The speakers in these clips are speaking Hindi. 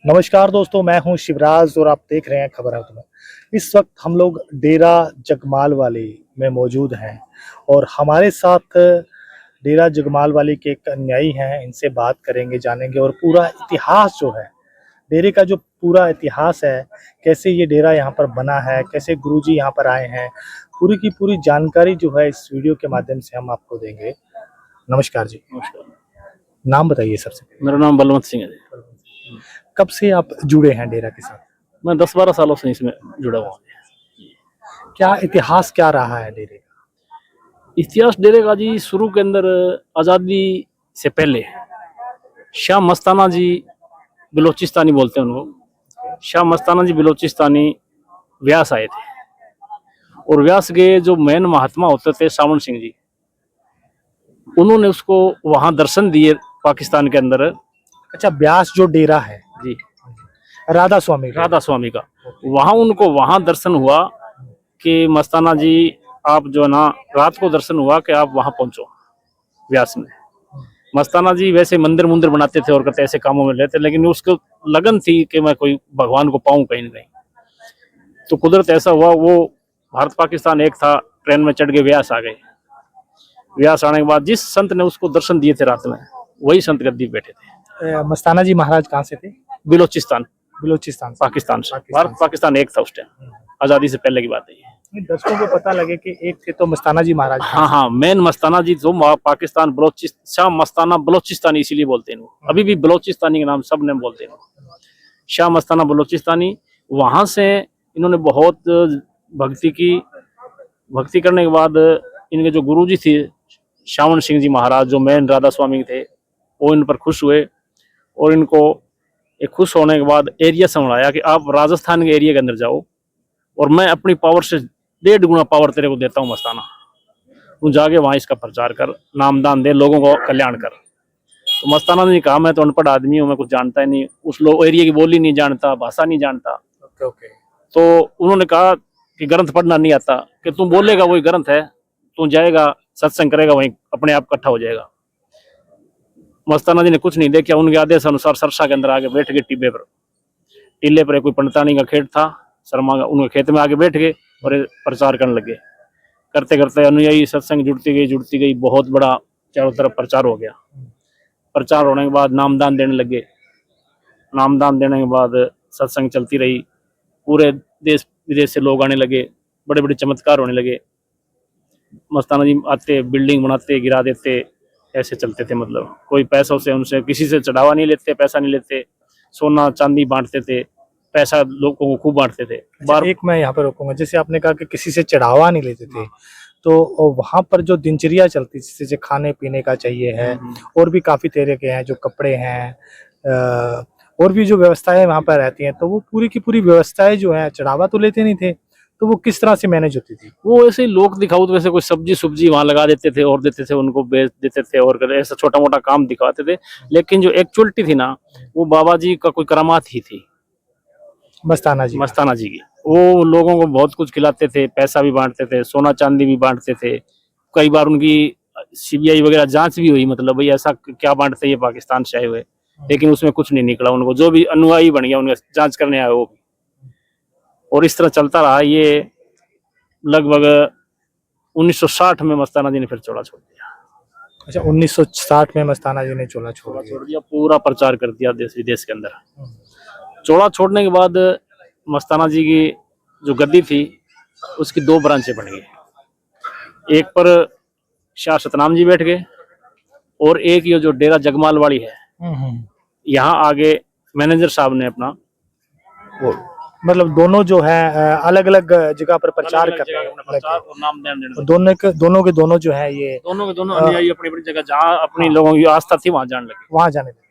नमस्कार दोस्तों, मैं हूं शिवराज और आप देख रहे हैं खबर है तुम्हें। इस वक्त हम लोग डेरा जगमाल वाली में मौजूद हैं और हमारे साथ डेरा जगमाल वाली के एक अनुयायी हैं। इनसे बात करेंगे, जानेंगे और पूरा इतिहास जो है डेरे का, जो पूरा इतिहास है, कैसे ये डेरा यहाँ पर बना है, कैसे गुरुजी यहाँ पर आए हैं, पूरी की पूरी जानकारी जो है इस वीडियो के माध्यम से हम आपको देंगे। नमस्कार जी। नमस्कार। नाम बताइए सबसे पहले। मेरा नाम बलवंत सिंह है जी। कब से आप जुड़े हैं डेरा के साथ? मैं 10-12 सालों से इसमें जुड़ा हुआ हूँ। क्या इतिहास क्या रहा है डेरे का? इतिहास डेरे का जी, शुरू के अंदर आज़ादी से पहले शाह मस्ताना जी, बलोचिस्तानी बोलते हैं उनको, शाह मस्ताना जी बलोचिस्तानी व्यास आए थे और व्यास के जो मेन महात्मा होते थे सावन सिंह जी, उन्होंने उसको वहाँ दर्शन दिए पाकिस्तान के अंदर। अच्छा, ब्यास जो डेरा है जी, राधा स्वामी का। राधा स्वामी का, वहाँ उनको वहाँ दर्शन हुआ कि मस्ताना जी आप जो है ना, रात को दर्शन हुआ कि आप वहाँ पहुँचो व्यास में। मस्ताना जी वैसे मंदिर मुंदिर बनाते थे और करते ऐसे कामों में रहते, लेकिन उसको लगन थी कि मैं कोई भगवान को पाऊँ कहीं न कहीं। तो कुदरत ऐसा हुआ, वो भारत पाकिस्तान एक था, ट्रेन में चढ़ के व्यास आ गए। व्यास आने के बाद जिस संत ने उसको दर्शन दिए थे रात में, वही संत गद्दी पे बैठे थे। मस्ताना जी महाराज कहाँ से थे? बलोचिस्तान, बलूचिस्तान से। पाकिस्तान से। भारत पाकिस्तान एक था उस टाइम, आज़ादी से पहले की बात है ये। दर्शकों को पता लगे कि एक थे तो मस्ताना जी महाराज। हाँ, मेन मस्ताना जी तो पाकिस्तान शाह मस्ताना बलोचिस्तानी इसीलिए बोलते हैं। अभी भी बलोचिस्तानी के नाम सब ने बोलते हैं। शाह मस्ताना बलोचिस्तानी, वहां से इन्होंने बहुत भक्ति की। भक्ति करने के बाद इनके जो गुरुजी थे सावन सिंह जी महाराज, जो मेन राधा स्वामी थे, वो इन पर खुश हुए और इनको एक खुश होने के बाद एरिया संभाला कि आप राजस्थान के एरिया के अंदर जाओ और मैं अपनी पावर से 1.5 गुना पावर तेरे को देता हूँ मस्ताना, तू जाके वहाँ इसका प्रचार कर, नामदान दे, लोगों को कल्याण कर। तो मस्ताना ने कहा मैं तो अनपढ़ आदमी हूँ, मैं कुछ जानता ही नहीं, उस लोग एरिया की बोली नहीं जानता, भाषा नहीं जानता। ओके। तो उन्होंने कहा कि ग्रंथ पढ़ना नहीं आता, कि तू बोलेगा वही ग्रंथ है, तू जाएगा सत्संग करेगा वहीं अपने आप इकट्ठा हो जाएगा। मस्ताना जी ने कुछ नहीं देखा, उनके आदेश अनुसार सरसा के अंदर आके बैठ गए टीले पर कोई पंडितानी का खेत था, शर्मा का, उनके खेत में आके बैठ गए और प्रचार करने लगे। करते करते अनुयायी सत्संग जुड़ती गई, बहुत बड़ा चारों तरफ प्रचार हो गया। प्रचार होने के बाद नामदान देने लगे। नामदान देने के बाद सत्संग चलती रही, पूरे देश विदेश से लोग आने लगे, बड़े बड़े चमत्कार होने लगे। मस्ताना जी आते, बिल्डिंग बनाते, गिरा देते, ऐसे चलते थे। मतलब कोई पैसों से, उनसे किसी से चढ़ावा नहीं लेते, पैसा नहीं लेते, सोना चांदी बांटते थे, पैसा लोगों को खूब बांटते थे। एक मैं यहाँ पर रोकूंगा, जैसे आपने कहा कि किसी से चढ़ावा नहीं लेते थे, तो वहाँ पर जो दिनचर्या चलती, जैसे खाने पीने का चाहिए है, और भी काफी तरह के हैं, जो कपड़े हैं, और भी जो व्यवस्थाएं वहाँ पर रहती हैं, तो वो पूरी की पूरी व्यवस्थाएं जो है, चढ़ावा तो लेते नहीं थे, तो वो किस तरह से मैनेज होती थी? वो ऐसे ही लोग दिखाओ, तो वैसे कोई सब्जी वहां लगा देते थे और देते थे, उनको बेच देते थे और ऐसा छोटा मोटा काम दिखाते थे। लेकिन जो एक्चुअलिटी थी ना, वो बाबा जी का कोई करामात ही थी, मस्ताना जी की। वो लोगों को बहुत कुछ खिलाते थे, पैसा भी बांटते थे, सोना चांदी भी बांटते थे। कई बार उनकी सीबीआई वगैरह जांच भी हुई, मतलब भाई ऐसा क्या बांटते ये पाकिस्तान से आए हुए, लेकिन उसमें कुछ नहीं निकला। उनको जो भी अनुयायी बन गया, उनका जांच करने आए वो भी। और इस तरह चलता रहा ये। लगभग 1960 में मस्ताना जी ने फिर चोला छोड़ दिया। अच्छा, 1960 में मस्ताना जी ने चोला छोड़ दिया। पूरा प्रचार कर दिया देश विदेश के अंदर। चोला छोड़ने के बाद मस्ताना जी की जो गद्दी थी, उसकी 2 ब्रांचें बन गई। एक पर शाह सतनाम जी बैठ गए और एक ये जो डेरा जगमाल वाली है, यहाँ आगे मैनेजर साहब ने अपना वो, मतलब दोनों जो है अलग अलग जगह पर प्रचार कर रहे हैं और नाम देने, दोनों के दोनों जो है, ये दोनों के दोनों अनुयायी अपनी अपनी जगह जहाँ अपनी लोगों की आस्था थी वहां जाने लगे।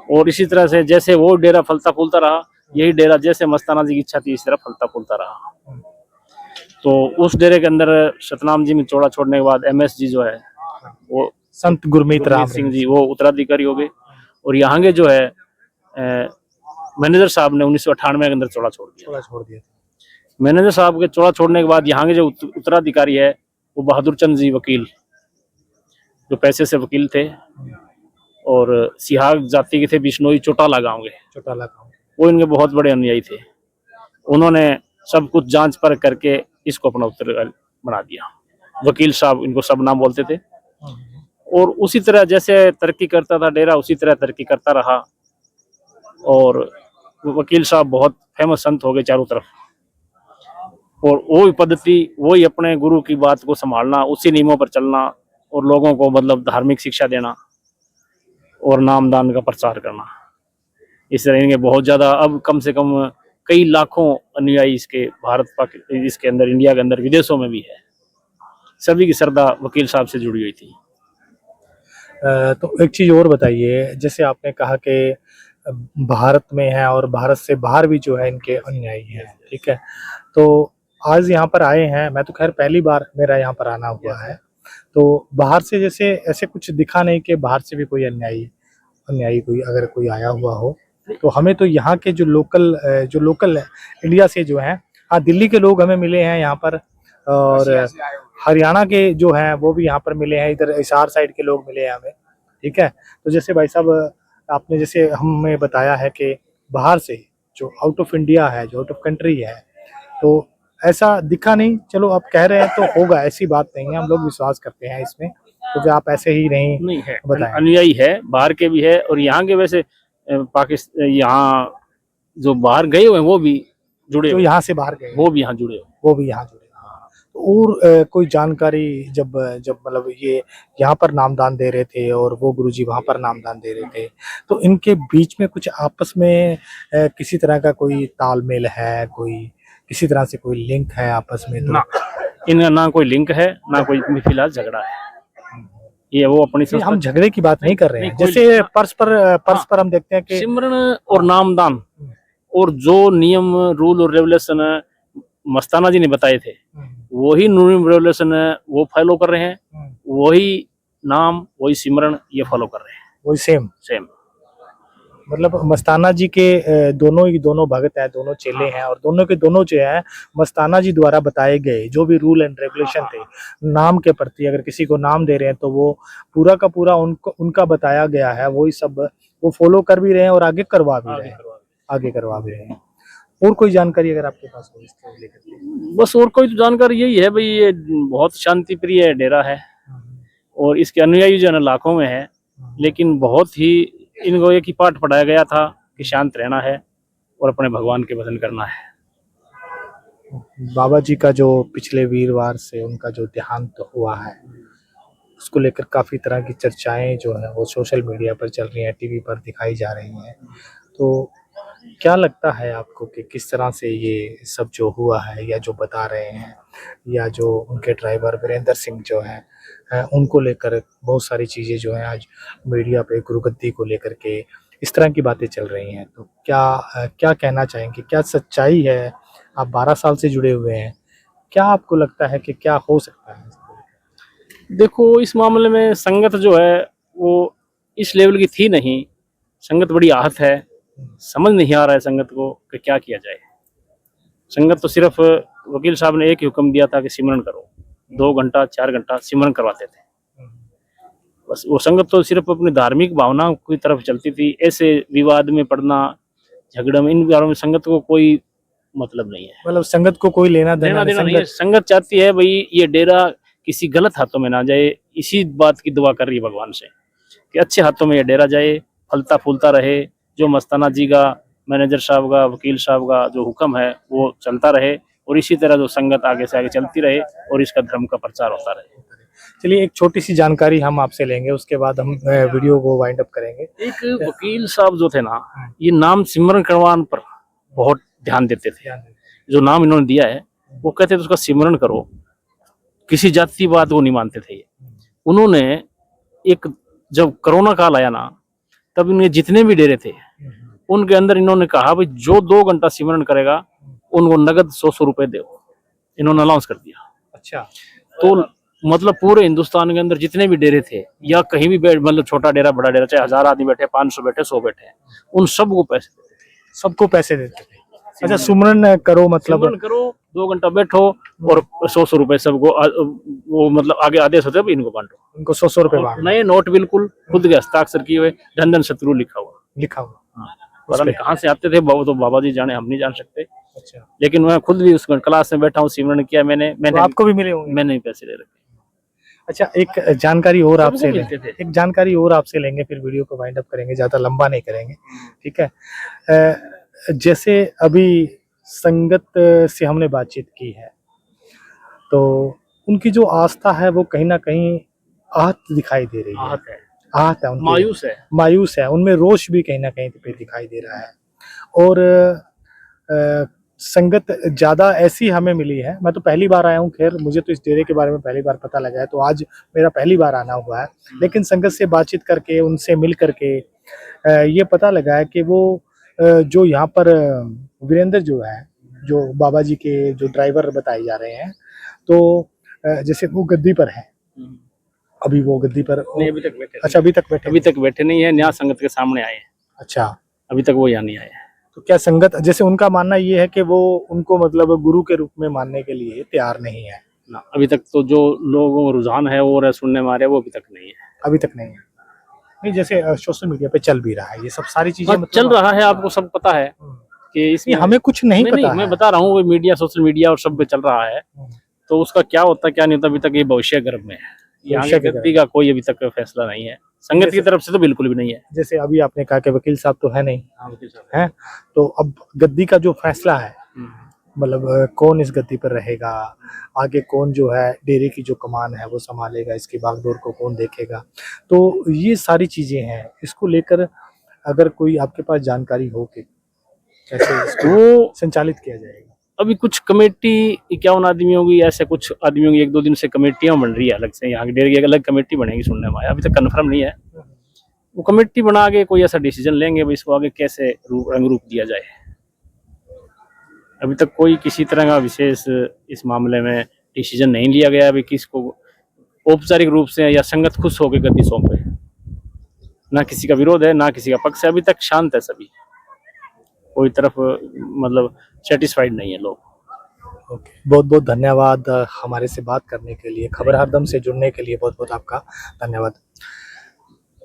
और इसी तरह से जैसे वो डेरा फलता फूलता रहा, यही डेरा जैसे मस्ताना जी की इच्छा थी इस तरह फलता फूलता रहा। तो उस डेरे के अंदर सतनाम जी में चोला छोड़ने के बाद MS जी जो है, वो संत गुरमीत राम सिंह जी, वो उत्तराधिकारी हो गए। और यहाँ के जो है मैनेजर साहब ने 1998 के अंदर चोला छोड़ दिया। मैनेजर साहब के चोला छोड़ने के बाद यहाँ के जो उत्तराधिकारी है, वो बहादुर चंद जी वकील, जो पैसे से वकील थे और सिहाग जाति के थे, बिश्नोई चौटाला गांव के। चौटाला गांव। वो इनके बहुत बड़े अनुयायी थे। उन्होंने सब कुछ जांच परख करके इसको अपना उत्तराधिकारी बना दिया। वकील साहब इनको सब नाम बोलते थे। और उसी तरह जैसे तरक्की करता था डेरा, उसी तरह तरक्की करता रहा। और वकील साहब बहुत फेमस संत हो गए चारों तरफ। और वही पद्धति, वही अपने गुरु की बात को संभालना, उसी नियमों पर चलना और लोगों को मतलब धार्मिक शिक्षा देना और नामदान का प्रचार करना। इस तरह इनके बहुत ज्यादा, अब कम से कम कई लाखों अनुयायी इसके भारत पाकिस्तान, इसके अंदर, इंडिया के अंदर, विदेशों में भी है। सभी की श्रद्धा वकील साहब से जुड़ी हुई थी। तो एक चीज और बताइए, जैसे आपने कहा कि भारत में है और भारत से बाहर भी जो है इनके अनुयायी हैं, ठीक है। तो आज यहाँ पर आए हैं, मैं तो खैर पहली बार मेरा यहाँ पर आना हुआ है। तो बाहर से जैसे ऐसे कुछ दिखा नहीं कि बाहर से भी कोई अनुयायी कोई अगर कोई आया हुआ हो। तो हमें तो यहाँ के जो लोकल इंडिया से जो हैं, हाँ दिल्ली के लोग हमें मिले हैं यहाँ पर, और हरियाणा के जो हैं वो भी यहाँ पर मिले हैं, इधर हिसार साइड के लोग मिले हैं हमें, ठीक है। तो जैसे भाई साहब आपने जैसे हमें बताया है कि बाहर से जो आउट ऑफ इंडिया है, जो आउट ऑफ कंट्री है, तो ऐसा दिखा नहीं। चलो आप कह रहे हैं तो होगा, ऐसी बात नहीं है, हम लोग विश्वास करते हैं इसमें, क्योंकि आप ऐसे ही नहीं है, बताएं। अनुयायी है, बाहर के भी है और यहाँ के। वैसे पाकिस्तान, यहाँ जो बाहर गए हुए हैं वो भी जुड़े, जो यहाँ से बाहर गए वो भी यहाँ जुड़े, वो भी यहाँ जुड़े। और कोई जानकारी, जब मतलब ये यहाँ पर नामदान दे रहे थे और वो गुरुजी वहाँ पर नामदान दे रहे थे, तो इनके बीच में कुछ आपस में किसी तरह का कोई तालमेल है, कोई किसी तरह से कोई लिंक है आपस में? तो ना, इनका ना कोई लिंक है, ना कोई फिलहाल झगड़ा है। ये वो अपनी हम झगड़े की बात नहीं कर रहे हैं, जैसे परस्पर हम देखते हैं कि सिमरन और नामदान और जो नियम, रूल और रेगुलेशन मस्ताना जी ने बताए थे, वही नियम रेगुलेशन वो फॉलो कर रहे हैं, वही नाम, वही सिमरन ये फॉलो कर रहे हैं, वही सेम। मतलब मस्ताना जी के दोनों भगत हैं, दोनों चेले हैं, और दोनों के दोनों जो है मस्ताना जी द्वारा बताए गए जो भी रूल एंड रेगुलेशन थे नाम के प्रति, अगर किसी को नाम दे रहे हैं तो वो पूरा का पूरा उनका बताया गया है, वही सब वो फॉलो कर भी रहे हैं और आगे करवा भी रहे हैं। और कोई जानकारी अगर आपके पास हो इसको लेकर के? बस और कोई तो जानकारी यही है भाई, ये बहुत शांति प्रिय डेरा है और इसके अनुयायी जो है लाखों में है, लेकिन बहुत ही इनको एक ही पाठ पढ़ाया गया था कि शांत रहना है और अपने भगवान के भजन करना है। बाबा जी का जो पिछले वीरवार से उनका जो देहांत हुआ है, उसको लेकर काफी तरह की चर्चाएं जो है वो सोशल मीडिया पर चल रही हैं, टीवी पर दिखाई जा रही हैं। तो क्या लगता है आपको कि किस तरह से ये सब जो हुआ है, या जो बता रहे हैं, या जो उनके ड्राइवर वीरेंद्र सिंह जो हैं उनको लेकर बहुत सारी चीज़ें जो हैं आज मीडिया पे गुरुगद्दी को लेकर के इस तरह की बातें चल रही हैं, तो क्या कहना चाहेंगे? क्या सच्चाई है? आप 12 साल से जुड़े हुए हैं, क्या आपको लगता है कि क्या हो सकता है? देखो, इस मामले में संगत जो है वो इस लेवल की थी नहीं। संगत बड़ी आहत है, समझ नहीं आ रहा है संगत को कि क्या किया जाए। संगत तो सिर्फ वकील साहब ने एक ही हुक्म दिया था कि सिमरन करो, 2 घंटा 4 घंटा सिमरन करवाते थे बस। वो संगत तो सिर्फ अपनी धार्मिक भावना की तरफ चलती थी। ऐसे विवाद में पड़ना, झगड़ा में, इन बारों में संगत को कोई मतलब नहीं है। मतलब संगत को कोई लेना देना नहीं है। संगत चाहती है भाई ये डेरा किसी गलत हाथों में ना जाए। इसी बात की दुआ कर रही है भगवान से कि अच्छे हाथों में ये डेरा जाए, फलता फूलता रहे। जो मस्ताना जी का, मैनेजर साहब का, वकील साहब का जो हुक्म है वो चलता रहे, और इसी तरह जो संगत आगे से आगे चलती रहे और इसका धर्म का प्रचार होता रहे। चलिए, एक छोटी सी जानकारी हम आपसे लेंगे, उसके बाद हम वीडियो को वाइंड अप करेंगे। एक वकील साहब जो थे ना, ये नाम सिमरन करवाने पर बहुत ध्यान देते थे। जो नाम इन्होंने दिया है वो कहते थे उसका सिमरन करो, किसी जाति बात वो नहीं मानते थे। उन्होंने एक, जब कोरोना काल आया ना, तब इनके जितने भी डेरे थे उनके अंदर इन्होंने कहा भाई जो 2 घंटा सिमरन करेगा उनको नगद 100 रुपए दो। इन्होंने अनाउंस कर दिया। अच्छा, तो मतलब पूरे हिंदुस्तान के अंदर जितने भी डेरे थे, या कहीं भी मतलब छोटा डेरा बड़ा डेरा, चाहे 1000 आदमी बैठे, 500 बैठे, 100 बैठे, उन सबको पैसे देते थे। सबको पैसे देते थे। अच्छा, सुमरन करो, मतलब सिमरन करो, 2 घंटा बैठो और 100 रुपए सबको, वो मतलब आगे आदेश होते इनको बांटो। इनको 100 रुपए बांटो। नए नोट बिल्कुल खुद के हस्ताक्षर किए हुए, धन धन शत्रु लिखा हुआ। हाँ। पता नहीं कहाँ से आते थे, वो तो बाबा जी जाने, हम नहीं जान सकते। अच्छा, लेकिन मैं खुद भी उस क्लास में बैठा हूँ, सिमरन किया मैंने तो आपको भी मिले होंगे। मैंने ही पैसे ले रखे। अच्छा, एक जानकारी और सबको आपसे मिलते थे। एक जानकारी और आपसे लेंगे, फिर वीडियो को वाइंड अप करेंगे, ज्यादा लंबा नहीं करेंगे, ठीक है। जैसे अभी संगत से हमने बातचीत की है, तो उनकी जो आस्था है वो कहीं ना कहीं आहत दिखाई दे रही है। आहत है, आहत है, उनकी मायूस है। उनमें रोष भी कहीं ना कहीं पे दिखाई दे रहा है। और संगत ज्यादा ऐसी हमें मिली है। मैं तो पहली बार आया हूँ, खैर मुझे तो इस डेरे के बारे में पहली बार पता लगा है, तो आज मेरा पहली बार आना हुआ है। लेकिन संगत से बातचीत करके, उनसे मिल करके ये पता लगा है कि वो जो यहाँ पर वीरेंद्र जो है, जो बाबा जी के जो ड्राइवर बताए जा रहे हैं, तो जैसे वो गद्दी पर है, अभी वो गद्दी पर नहीं, अभी तक बैठे। अच्छा, अभी तक बैठे नहीं है, न्याय संगत के सामने आए हैं। अच्छा, अभी तक वो यहाँ नहीं आए। तो क्या संगत, जैसे उनका मानना ये है कि वो उनको मतलब गुरु के रूप में मानने के लिए तैयार नहीं है ना, अभी तक तो जो लोगों को रुझान है वो सुनने में आ रहे, वो अभी तक नहीं है। अभी तक नहीं है। नहीं, जैसे सोशल मीडिया पे चल भी रहा है ये सब सारी चीजें, मतलब चल रहा है, आपको सब पता है कि इसमें हमें कुछ नहीं पता मैं है। बता रहा हूँ, मीडिया, सोशल मीडिया और सब पे चल रहा है। तो उसका क्या होता क्या नहीं होता, अभी तक ये भविष्य गर्भ में है। यहाँ की गद्दी का कोई अभी तक फैसला नहीं है, संगत की तरफ से तो बिल्कुल भी नहीं है। जैसे अभी आपने कहा कि वकील साहब तो है नहीं, है, तो अब गद्दी का जो फैसला है, मतलब कौन इस गद्दी पर रहेगा, आगे कौन जो है डेरे की जो कमान है वो संभालेगा, इसकी बागडोर को कौन देखेगा, तो ये सारी चीजें हैं। इसको लेकर अगर कोई आपके पास जानकारी हो कि कैसे इसको संचालित किया जाएगा। अभी कुछ कमेटी 51 आदमियों की, ऐसे कुछ आदमियों की 1-2 दिन से कमेटियां बन रही है अलग से, यहाँ की डेरे की अलग कमेटी बनेगी सुनने में आया, अभी तक कंफर्म नहीं है। वो कमेटी बना के कोई ऐसा डिसीजन लेंगे भाई इसको आगे कैसे रंग रूप दिया जाए। अभी तक कोई किसी तरह का विशेष इस मामले में डिसीजन नहीं लिया गया। अभी किसको औपचारिक रूप से या संगत खुश होकर गद्दी सौंपे, ना किसी का विरोध है ना किसी का पक्ष है, अभी तक शांत है सभी, कोई तरफ मतलब सेटिस्फाइड नहीं है लोग। ओके, बहुत बहुत धन्यवाद हमारे से बात करने के लिए, खबर हरदम से जुड़ने के लिए बहुत बहुत आपका धन्यवाद।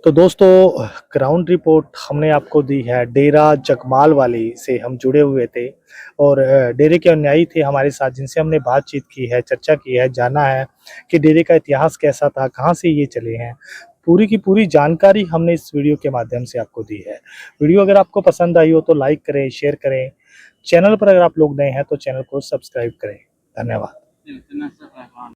तो दोस्तों, ग्राउंड रिपोर्ट हमने आपको दी है, डेरा जगमाल वाली से हम जुड़े हुए थे और डेरे के अनुयायी थे हमारे साथ, जिनसे हमने बातचीत की है, चर्चा की है, जाना है कि डेरे का इतिहास कैसा था, कहाँ से ये चले हैं। पूरी की पूरी जानकारी हमने इस वीडियो के माध्यम से आपको दी है। वीडियो अगर आपको पसंद आई हो तो लाइक करें, शेयर करें। चैनल पर अगर आप लोग नए हैं तो चैनल को सब्सक्राइब करें। धन्यवाद।